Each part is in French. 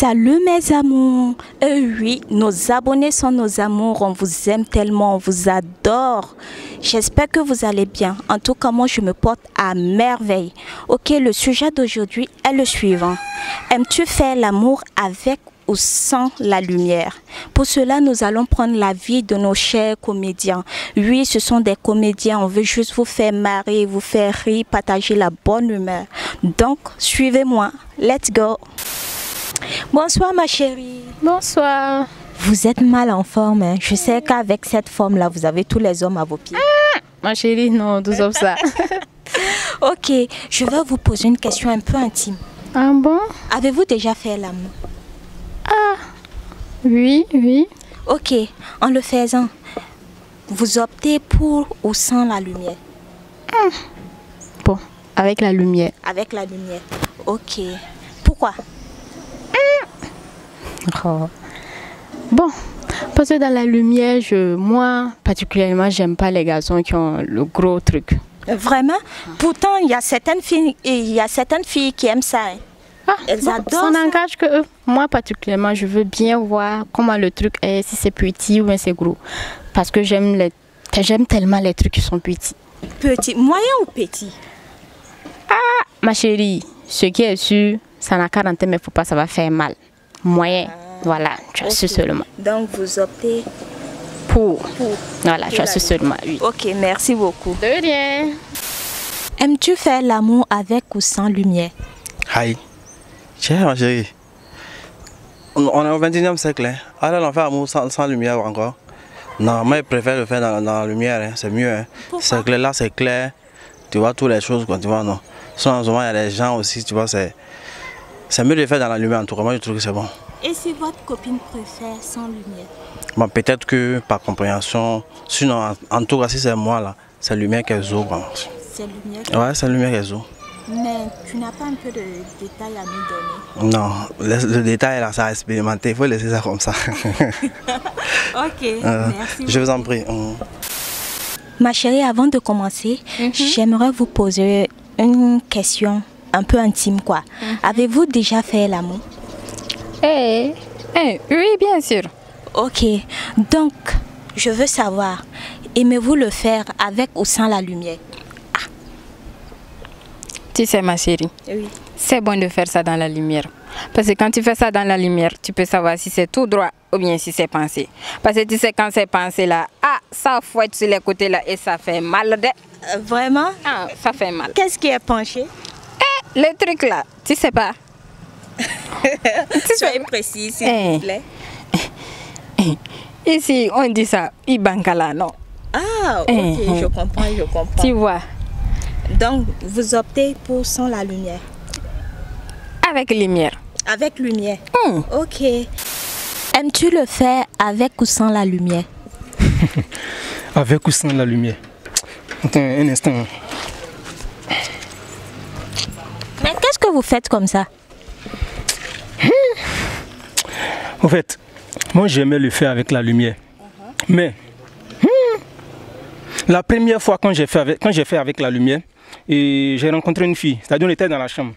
Salut mes amours. Oui, nos abonnés sont nos amours. On vous aime tellement, on vous adore. J'espère que vous allez bien. En tout cas, moi, je me porte à merveille. Ok, le sujet d'aujourd'hui est le suivant. Aimes-tu faire l'amour avec ou sans la lumière? Pour cela, nous allons prendre l'avis de nos chers comédiens. Oui, ce sont des comédiens. On veut juste vous faire marrer, vous faire rire, partager la bonne humeur. Donc, suivez-moi. Let's go. Bonsoir ma chérie. Bonsoir. Vous êtes mal en forme, hein? Je sais qu'avec cette forme-là, vous avez tous les hommes à vos pieds. Ma chérie, non, tout sauf ça. Ok, je vais vous poser une question un peu intime. Ah bon? Avez-vous déjà fait l'amour? Ah, oui, oui. Ok, en le faisant, vous optez pour ou sans la lumière? Bon, avec la lumière. Avec la lumière. Ok. Pourquoi? Oh. Bon, parce que dans la lumière, moi, particulièrement, j'aime pas les garçons qui ont le gros truc. Vraiment? Pourtant, il y a certaines filles qui aiment ça. Hein. Ah, elles adorent ça n'engage que eux. Moi, particulièrement, je veux bien voir comment le truc est, si c'est petit ou bien c'est gros. Parce que j'aime tellement les trucs qui sont petits. Petit, moyen ou petit? Ah, ma chérie, ce qui est sûr, ça n'a qu'à rentrer, mais faut pas, ça va faire mal. Moyen, voilà, tu as su seulement. Donc vous optez pour. Voilà, tu as su seulement, oui. Ok, merci beaucoup. De rien. Aimes-tu faire l'amour avec ou sans lumière? Aïe, tiens ma chérie, on est au 21e siècle, hein. Alors on fait l'amour sans lumière encore. Non, moi je préfère le faire dans la lumière, hein. C'est mieux. Hein. C'est clair, là c'est clair, tu vois toutes les choses, quoi, tu vois, non. Souvent il y a des gens aussi, tu vois, c'est mieux de le faire dans la lumière en tout cas, moi je trouve que c'est bon. Et si votre copine préfère sans lumière? Bon, peut-être que par compréhension, sinon en tout cas si c'est moi là, c'est lumière qu'elle joue. C'est lumière? Ouais, c'est lumière qu'elle joue. Mais tu n'as pas un peu de détails à nous donner? Non, le détail là, ça a expérimenté, il faut laisser ça comme ça. Ok, merci. Je vous en prie. Ma chérie, avant de commencer, j'aimerais vous poser une question un peu intime, quoi. Avez-vous déjà fait l'amour? Oui, bien sûr. Ok, donc je veux savoir, aimez-vous le faire avec ou sans la lumière? Tu sais ma chérie, Oui. c'est bon de faire ça dans la lumière. Parce que quand tu fais ça dans la lumière, tu peux savoir si c'est tout droit ou bien si c'est pensé. Parce que tu sais quand c'est pensé là, ça fouette sur les côtés là et ça fait mal. Vraiment? Ah, ça fait mal. Qu'est-ce qui est penché? Le truc là, tu sais pas. Soyez précis s'il vous plaît. Ici on dit ça, Ibankala, non? Ah, ok, je comprends. Tu vois? Donc, vous optez pour sans la lumière? Avec lumière. Avec lumière? Ok. Aimes-tu le faire avec ou sans la lumière? Avec ou sans la lumière? Attends, un instant. Mais qu'est-ce que vous faites comme ça? En fait, moi j'aimais le faire avec la lumière. Mais la première fois quand j'ai fait avec la lumière, et j'ai rencontré une fille, c'est-à-dire on était dans la chambre.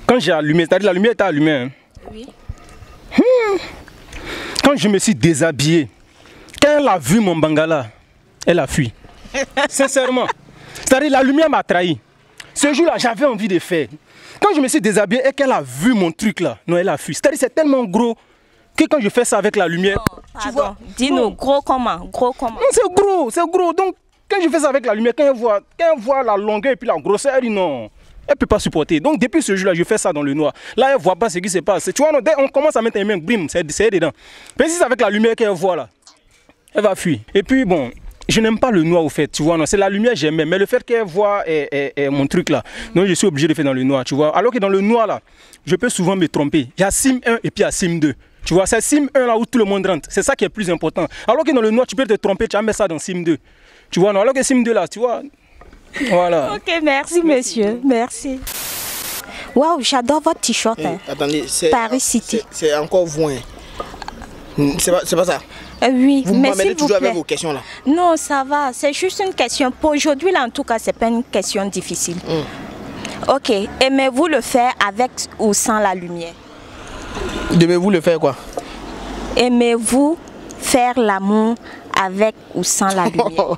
Quand j'ai allumé, c'est-à-dire la lumière était allumée. Hein. Oui. Quand je me suis déshabillé, quand elle a vu mon bangala, elle a fui. Sincèrement. C'est-à-dire la lumière m'a trahi. Ce jour-là, j'avais envie de faire. Quand je me suis déshabillé et qu'elle a vu mon truc là, non, elle a fui. C'est-à-dire c'est tellement gros que quand je fais ça avec la lumière, tu vois. Dis-nous, gros comment? Gros comment? Non, c'est gros. Donc, quand je fais ça avec la lumière, quand elle voit la longueur et puis la grosseur, elle dit non. Elle ne peut pas supporter. Donc, depuis ce jour-là, je fais ça dans le noir. Là, elle ne voit pas ce qui se passe. Tu vois, dès on commence à mettre un main, bim, c'est dedans. Mais si c'est avec la lumière qu'elle voit là, elle va fuir. Et puis, bon, je n'aime pas le noir au fait, tu vois. C'est la lumière, j'aime. Mais le fait qu'elle voit mon truc là, donc je suis obligé de faire dans le noir, tu vois. Alors que dans le noir là, je peux souvent me tromper. Il y a sim 1 et puis il y a sim 2. Tu vois, c'est sim 1 là où tout le monde rentre. C'est ça qui est plus important. Alors que dans le noir, tu peux te tromper, tu vas mettre ça dans sim 2. Tu vois, non, alors que sim 2 là, tu vois. Voilà. Ok, merci monsieur. Merci. Waouh, j'adore votre t-shirt. Attendez, c'est Paris City. C'est encore voin. C'est pas ça? Oui, vous mais m'amènez s'il vous toujours plaît. avec vos questions là. Non, ça va. C'est juste une question. Pour aujourd'hui, là, en tout cas, c'est pas une question difficile. Ok. Aimez-vous le faire avec ou sans la lumière? Aimez-vous le faire quoi? Aimez-vous faire l'amour avec ou sans la lumière?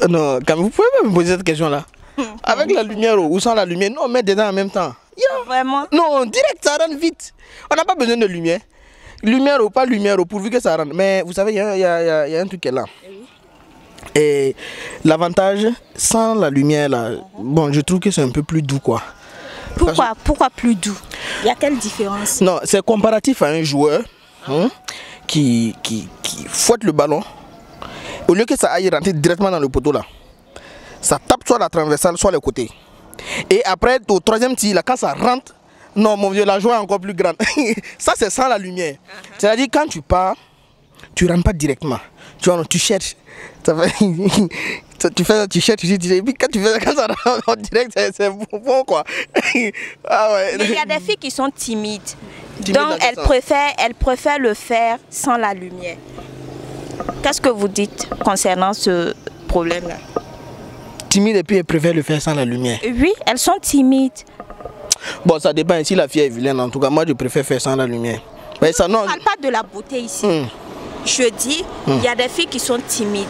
Non, quand vous pouvez pas me poser cette question-là. Avec la lumière ou sans la lumière? Non, mettre dedans en même temps. Yeah. Vraiment? Non, direct, ça rentre vite. On n'a pas besoin de lumière. Lumière ou pas lumière, pourvu que ça rentre. Mais vous savez, il y a un truc qui est là. Oui. Et l'avantage, sans la lumière, là, bon, je trouve que c'est un peu plus doux, quoi. Pourquoi plus doux? Il y a quelle différence? Non, c'est comparatif à un joueur qui fouette le ballon. Au lieu que ça aille rentrer directement dans le poteau, là, ça tape soit la transversale, soit le côté. Et après, au troisième tir, là, quand ça rentre, non, mon vieux, la joie est encore plus grande. Ça, c'est sans la lumière. C'est-à-dire, quand tu pars, tu ne rentres pas directement. Tu cherches. Tu cherches, et puis quand ça rentre en direct, c'est bon, quoi. Ah ouais. Mais il y a des filles qui sont timides. Donc, elles préfèrent le faire sans la lumière. Qu'est-ce que vous dites concernant ce problème-là? Timide et puis elles préfèrent le faire sans la lumière. Oui, elles sont timides. Bon, ça dépend. Si la fille est vilaine, en tout cas, moi je préfère faire sans la lumière. Mais ça, non. Je ne parle pas de la beauté ici. Je dis, il y a des filles qui sont timides.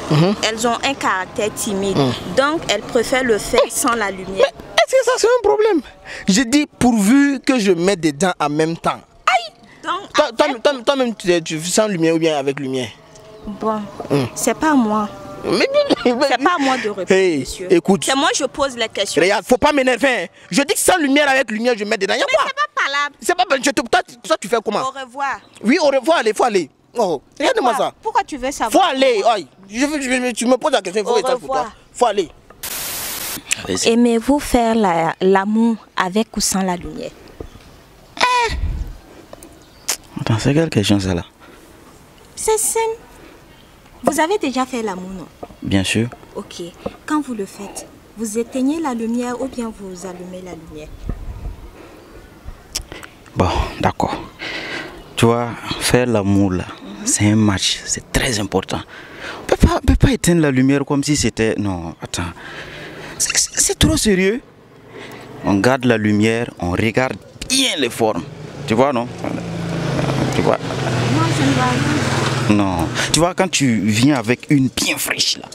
Elles ont un caractère timide. Donc, elles préfèrent le faire sans la lumière. Mais est-ce que ça, c'est un problème? Je dis, pourvu que je mette des dents en même temps. Aïe! Toi-même, tu fais sans lumière ou bien avec lumière? Bon, c'est pas moi. C'est pas à moi de répondre, monsieur. Écoute. C'est moi je pose la question. Regarde, faut pas m'énerver. Je dis que sans lumière, avec lumière, je mets dedans. Mais c'est pas parlable. C'est pas. Toi, tu fais comment? Au revoir. Oui, au revoir, faut aller. Oh, regarde-moi ça. Pourquoi tu veux savoir? Faut aller. Tu me poses la question, il faut rester pour toi. Faut aller. Aimez-vous faire l'amour avec ou sans la lumière? Attends, c'est quelle question ça là? C'est simple. Vous avez déjà fait l'amour, non? Bien sûr. Ok. Quand vous le faites, vous éteignez la lumière ou bien vous allumez la lumière? Bon, d'accord. Tu vois, faire l'amour là, c'est un match, c'est très important. On peut pas éteindre la lumière comme si c'était... Non, attends. C'est trop sérieux. On garde la lumière, on regarde bien les formes. Tu vois, non? Tu vois? Non, je ne vois rien. Non, tu vois, quand tu viens avec une bien fraîche là,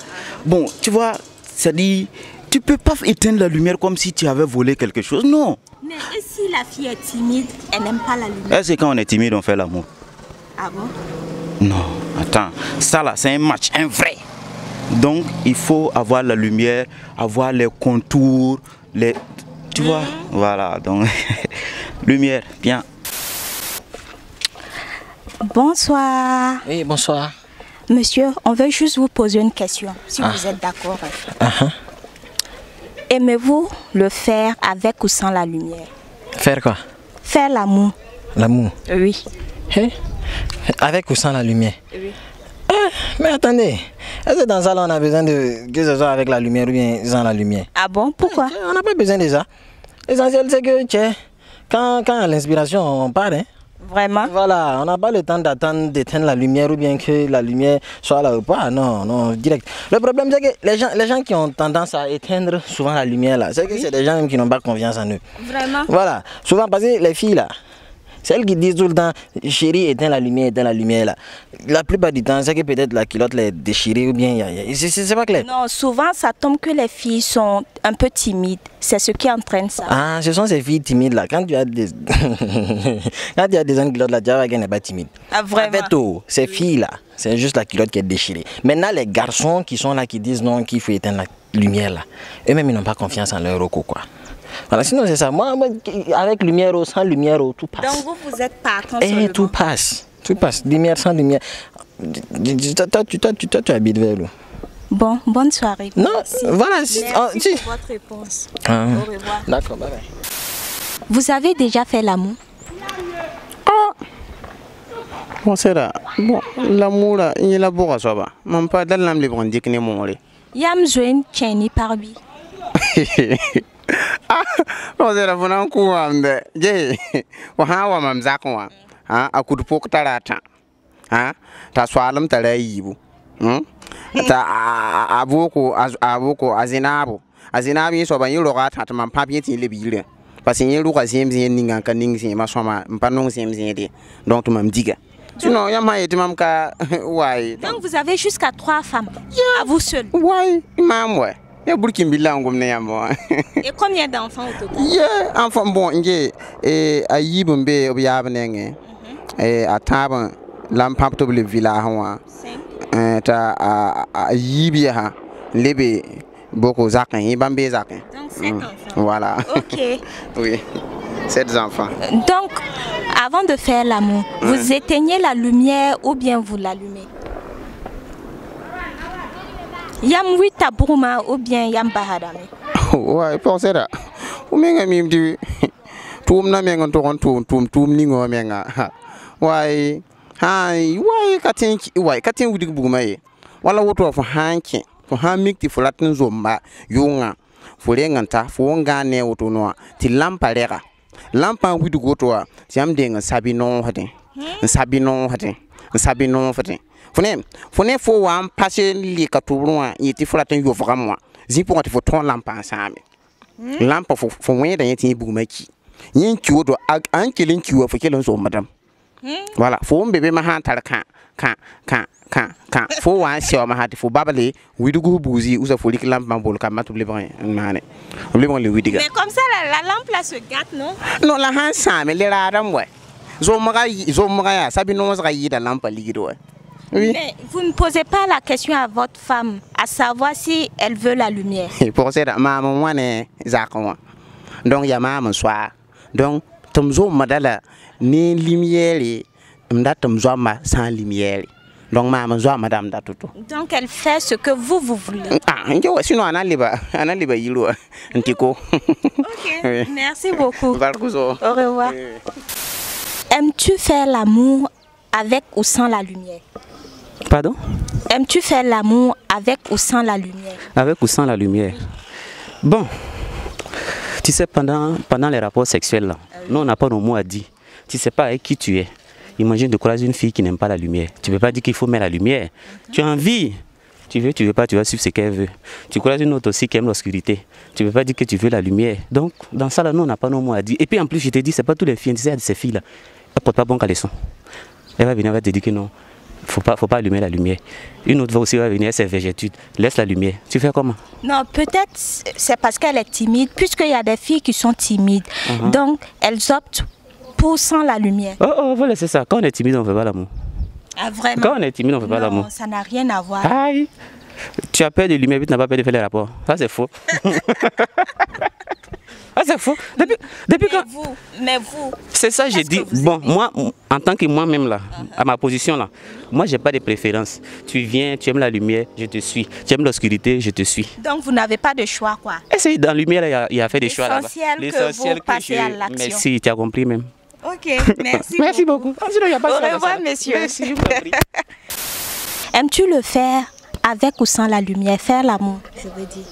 bon, tu vois, ça dit, tu peux pas éteindre la lumière comme si tu avais volé quelque chose, non. Mais et si la fille est timide, elle n'aime pas la lumière? Est-ce que quand on est timide, on fait l'amour? Ah bon? Non, attends, ça là, c'est un match, un vrai. Donc, il faut avoir la lumière, avoir les contours, tu vois, voilà, donc, lumière, bien. Bonsoir. Oui, bonsoir. Monsieur, on veut juste vous poser une question, si vous êtes d'accord. Aimez-vous le faire avec ou sans la lumière? Faire quoi? Faire l'amour. L'amour? Oui. Avec ou sans la lumière? Oui. Mais attendez, est-ce que dans ça là on a besoin de que ce soit avec la lumière ou bien sans la lumière? Ah bon? Pourquoi? On n'a pas besoin de ça. L'essentiel c'est que quand à l'inspiration on part, hein? Vraiment? Voilà, on n'a pas le temps d'attendre d'éteindre la lumière ou bien que la lumière soit là ou pas. Non, non, direct. Le problème c'est que les gens qui ont tendance à éteindre souvent la lumière là, c'est que c'est des gens même qui n'ont pas confiance en eux. Vraiment? Voilà, souvent parce que les filles là, celles qui disent tout le temps chérie éteins la lumière là. La plupart du temps c'est que peut-être la culotte est déchirée ou bien c'est pas clair. Non, souvent ça tombe que les filles sont un peu timides. C'est ce qui entraîne ça. Ah, ce sont ces filles timides là. Quand tu as des quand tu as des culottes là, tu vois qu'elle n'est pas timide. Ah, vraiment? En fait, ces filles là, c'est juste la culotte qui est déchirée. Maintenant les garçons qui sont là qui disent non qu'il faut éteindre la lumière là, eux-mêmes ils n'ont pas confiance en leur recours quoi. Voilà, sinon c'est ça. Moi, avec lumière ou sans lumière, tout passe. Donc vous êtes partant sur le tout passe. Tout passe. Lumière sans lumière. Toi, tu habites vers où? Bon, bonne soirée. Non, merci. Voilà. Merci pour votre réponse. Au revoir. D'accord, bye bye. Vous avez déjà fait l'amour? Bon, c'est là. Bon, l'amour là, il est là pour ça. Même pas dans l'âme libre, on dit que n'est mon mari. Yam Zouen Tcheni Parbi. Non, c'est là pour un coup. Jay, on a un mam zakwa. A coup de poke tarata. Ta swalum talayibu. Ta aboko azinabu. Azinabi so ban yoro gata ta man papier tin le bile. parce que y a le troisième zin ninga ka ning zin ma soma pas non zin de donc tu m'as dit sinon ya ma été même ka ouais. Donc vous avez jusqu'à 3 femmes à vous seul. Ouais, maman ouais. Ya burkin billah ngom ne yamba. Et combien d'enfants au total? Yeah, enfant bon nge ayi bombe obiya benenge. Ataba lampap to le villa hawa. Ta ayi biya lebe beaucoup zakin et bambé zakin. Donc 7 enfants. Voilà. Ok. Oui, 7 enfants. Donc, avant de faire l'amour, vous éteignez la lumière ou bien vous l'allumez? Yam wita bruma ou bien yam bahadame? Ouais, pensez là. Ou menga mimdi. Tum na menga tum ningo menga. Ouais. Hai, ouais katin wudi buguma ye. Wala woto fa hanki. Fo han mikti fo latin zomba yunga fo renganta fo ngane woto no ti lampa rega lampa widu goto wa jam de sabino hade sabino fate fone fo wa passer li katulwa yiti fo latin yo vraiment zipo ti fo ton lampa ensemble lampa fo wenda yiti bugumaki yin kiwodo an kelin kiwo fo kelin zo madam voilà fo mbebe ma han tarka kan fo wan si ma hati fo babale widugo buzi usa fo lampe mambol kam matu lebon mané lebon le widiga. Mais comme ça la lampe là se gâte non? Non la han sa me le radam ouais zo maga ya sabi no sa yi da lampe ligido. Oui. Mais vous ne posez pas la question à votre femme à savoir si elle veut la lumière. Pour ça maman wane zakon. Donc ya maman soir. Donc tomzo madala ni lumière m'datum zoma sans lumière. Donc maman zoa madame datuto. Donc elle fait ce que vous voulez. Ah, sinon analiba yilo ntiko. OK. Oui. Merci beaucoup. Au revoir. Aimes-tu faire l'amour avec ou sans la lumière? Pardon? Aimes-tu faire l'amour avec ou sans la lumière? Avec ou sans la lumière? Bon, tu sais, pendant les rapports sexuels, là, nous on n'a pas nos mots à dire. Tu sais pas avec qui tu es. Imagine de croiser une fille qui n'aime pas la lumière. Tu ne peux pas dire qu'il faut mettre la lumière. Tu as envie. Tu veux pas, tu vas suivre ce qu'elle veut. Tu croises une autre aussi qui aime l'obscurité. Tu ne peux pas dire que tu veux la lumière. Donc, dans ça, là, nous, on n'a pas nos mots à dire. Et puis, en plus, je te dis, ce n'est pas toutes les filles. Tu sais, ces filles-là, elles ne portent pas bon caleçon. Elle va venir, elle va te dire que non, faut pas allumer la lumière. Une autre va aussi venir, c'est végétude. Laisse la lumière. Tu fais comment? Non, peut-être c'est parce qu'elle est timide, puisqu'il y a des filles qui sont timides. Donc, elles optent pour sans la lumière. Oh, voilà, c'est ça. Quand on est timide, on ne fait pas l'amour. Ah, vraiment? Quand on est timide, on ne fait pas l'amour. Non, ça n'a rien à voir. Aïe! Tu as peur de lumière, mais tu n'as pas peur de faire les rapports. Ça, c'est faux. Ah, c'est faux. Depuis quand... Mais vous... C'est ça, j'ai dit. Bon, moi, en tant que moi-même, là, à ma position, là, moi, je n'ai pas de préférence. Tu viens, tu aimes la lumière, je te suis. Tu aimes l'obscurité, je te suis. Donc, vous n'avez pas de choix, quoi. Essaye, dans la lumière, il y a fait des choix là-bas. L'essentiel que vous passez à l'action. Merci, tu as compris même. Ok, merci. Merci beaucoup. Au revoir, messieurs. Merci. Aimes-tu le faire avec ou sans la lumière? Faire l'amour, je veux dire.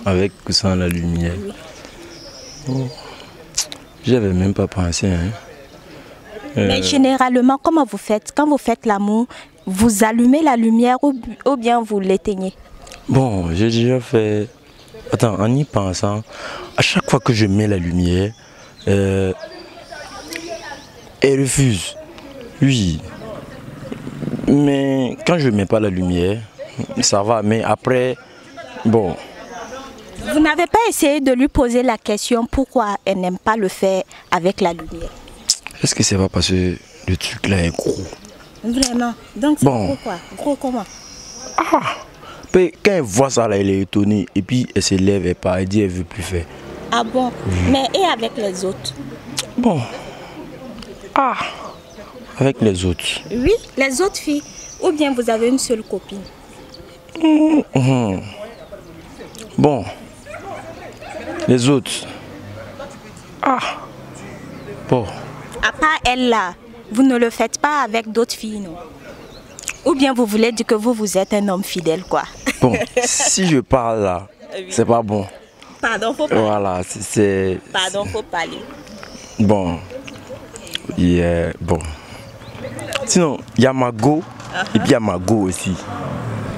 Avec ou sans la lumière? Oui. Oh, j'avais même pas pensé. Hein. Mais généralement, comment vous faites? Quand vous faites l'amour, vous allumez la lumière ou bien vous l'éteignez? Bon, j'ai déjà fait... Attends, en y pensant, à chaque fois que je mets la lumière, elle refuse. Oui. Mais quand je ne mets pas la lumière, ça va. Mais après, bon... Vous n'avez pas essayé de lui poser la question pourquoi elle n'aime pas le faire avec la lumière? Est-ce que c'est pas parce que le truc là est gros? Vraiment? Donc c'est bon. gros quoi? Gros comment? Ah! Quand elle voit ça là, elle est étonnée. Et puis elle se lève et part, elle dit elle veut plus faire. Ah bon? Mais et avec les autres? Bon. Ah! Avec les autres? Oui, les autres filles. Ou bien vous avez une seule copine? Bon. Les autres. Ah. Bon. À part elle là, vous ne le faites pas avec d'autres filles, non? Ou bien vous voulez dire que vous êtes un homme fidèle, quoi? Bon, si je parle là, c'est pas bon. Pardon, faut parler. Voilà, c'est... Pardon, faut parler. Bon. Bon. Sinon, il y a ma go et puis il y a ma go aussi.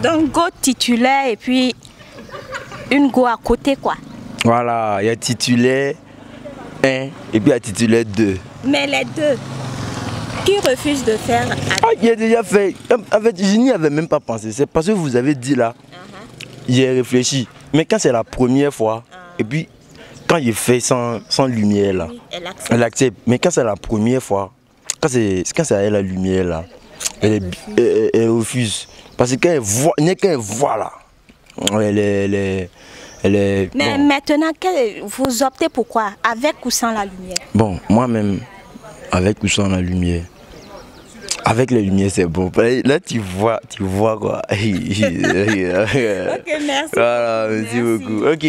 Donc go titulaire et puis une go à côté, quoi? Voilà, il y a titulaire 1 et puis il y a titulaire 2. Mais les deux, qui refusent de faire? Ah, il a déjà fait. En fait, je n'y avais même pas pensé. C'est parce que vous avez dit là, j'ai réfléchi. Mais quand c'est la première fois, et puis quand il fait sans lumière là, Oui, elle accepte. Mais quand c'est la première fois, quand c'est elle la lumière là, elle refuse. Parce que quand elle voit là, elle est Mais bon. maintenant, vous optez pour quoi? Avec ou sans la lumière? Bon, moi-même, avec ou sans la lumière. Avec la lumière, c'est bon. Là, tu vois quoi. Ok, merci. Voilà, merci beaucoup. Ok.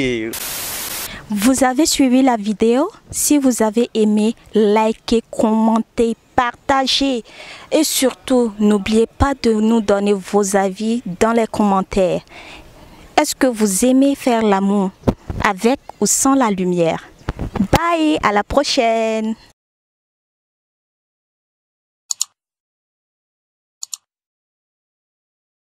Vous avez suivi la vidéo? Si vous avez aimé, likez, commentez, partagez. Et surtout, n'oubliez pas de nous donner vos avis dans les commentaires. Est-ce que vous aimez faire l'amour avec ou sans la lumière? Bye, à la prochaine.